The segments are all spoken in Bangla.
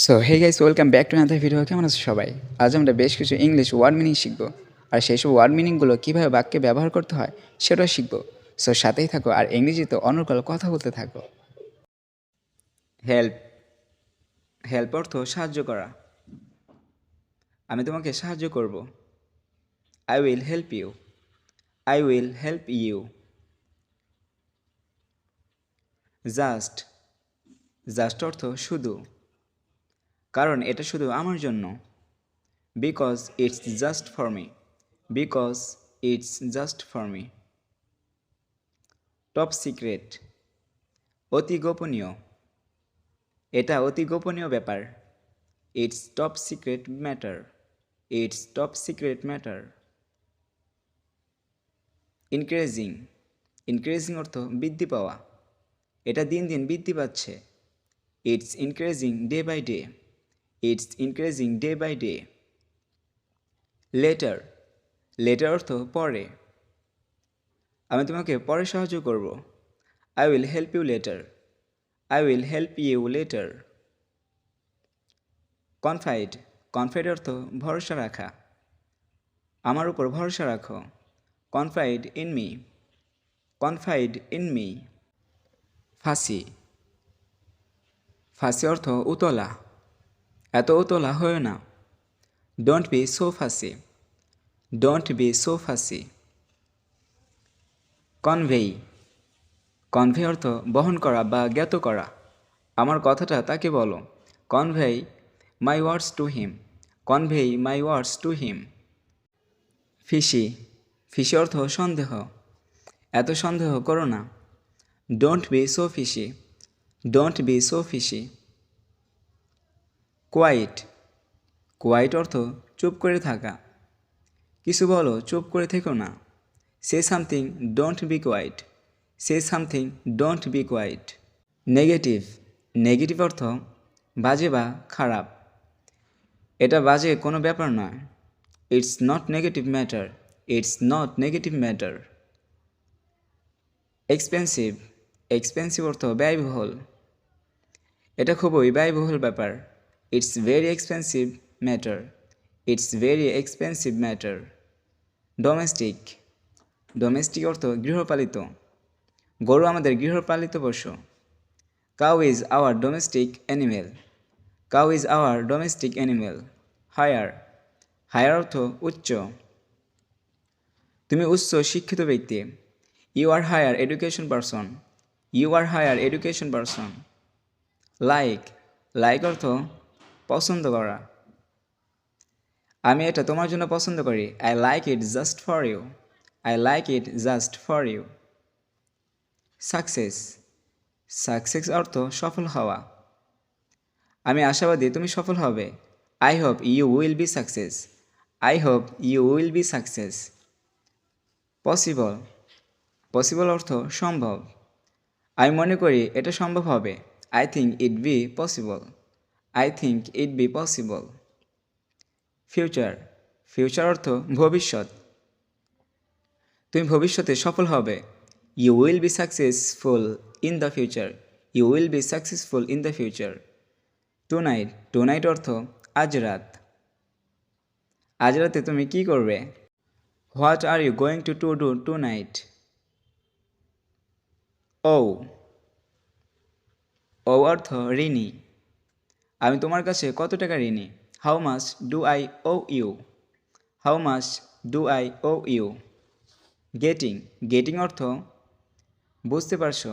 So hey guys, welcome back to another video. কেমন আছো সবাই? আজ আমরা বেশ কিছু ইংলিশ ওয়ার্ড মিনিং শিখব, আর সেই সব ওয়ার্ড মিনিংগুলো কীভাবে বাক্যে ব্যবহার করতে হয় সেটাও শিখব। সো সাথেই থাকো আর ইংরেজিতে অনর্গল কথা বলতে থাকো। হেল্প। হেল্প অর্থ সাহায্য করা। আমি তোমাকে সাহায্য করব। I will help you. I will help you. Just. Just অর্থ শুধু, কারণ এটা শুধু আমার জন্য। Because it's just for me. Because it's just for me. Top secret. অতি গোপনীয়। এটা অতি গোপনীয় ব্যাপার। It's top secret matter. It's top secret matter. Increasing. Increasing অর্থ বৃদ্ধি পাওয়া। এটা দিন দিন বৃদ্ধি পাচ্ছে। It's increasing day by day. It's increasing day by day. Later. Later অর্থ পরে। আমি তোমাকে পরে সাহায্য করব। I will help you later. I will help you later. Confide. Confide অর্থ ভরসা রাখা। আমার উপর ভরসা রাখো। Confide in me. Confide in me. Fussy. Fussy অর্থ উতলা। এত উতলা হয়েও না। Don't be so fussy. Don't be so fussy. Convey. Convey অর্থ বহন করা বা জ্ঞাত করা। আমার কথাটা তাকে বলো। Convey my words to him. Convey my words to him. Fishy. Fishy অর্থ সন্দেহ। এত সন্দেহ করো না। Don't be so fishy. Don't be so fishy. Quiet. Quiet অর্থ চুপ করে থাকা। কিছু বলো, চুপ করে থেকো না। Say something, don't be quiet. Say something, don't be quiet. Negative. Negative অর্থ বাজে বা খারাপ। এটা বাজে কোনো ব্যাপার নয়। It's not negative matter. It's not negative matter. Expensive. Expensive অর্থ ব্যয়বহুল। এটা খুবই ব্যয়বহুল ব্যাপার। It's very expensive matter. It's very expensive matter. Domestic. Domestic অর্থ গৃহপালিত। গরু আমাদের গৃহপালিত পশু। Cow is our domestic animal. Cow is our domestic animal. Higher. Higher অর্থ উচ্চ। তুমি উচ্চ শিক্ষিত ব্যক্তি। You are higher education person. You are higher education person. Like. Like অর্থ পছন্দ করা। আমি এটা তোমার জন্য পছন্দ করি। I like it just for you. I like it just for you. Success. Success অর্থ সফল হওয়া। আমি আশাবাদী তুমি সফল হবে। I hope you will be success. I hope you will be success. Possible. Possible অর্থ সম্ভব। আমি মনে করি এটা সম্ভব হবে। I think it be possible. I think it be possible. Future. Future অর্থ ভবিষ্যৎ। তুমি ভবিষ্যতে সফল হবে। You will be successful in the future. You will be successful in the future. Tonight. Tonight অর্থ আজ রাত। আজ রাতে তুমি কি করবে? What are you going to do tonight? Owe. Owe অর্থ ঋণী। আমি তোমার কাছে কত টাকা ঋণী? How much do I owe you? How much do I owe you? Getting. Getting অর্থ বুঝতে পারছো।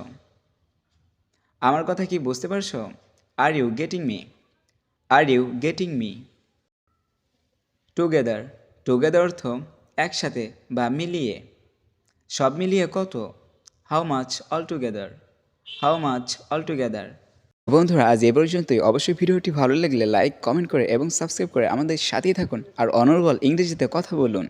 আমার কথা কি বুঝতে পারছো? Are you getting me? Are you getting me? Together. Together অর্থ একসাথে বা মিলিয়ে। সব মিলিয়ে কত? How much all together? How much all together? বন্ধুরা, আজ এ পর্যন্তই। অবশ্যই ভিডিওটি ভালো লাগলে লাইক, কমেন্ট করে এবং সাবস্ক্রাইব করে আমাদের সাথেই থাকুন আর অনর্গল ইংরেজিতে কথা বলুন।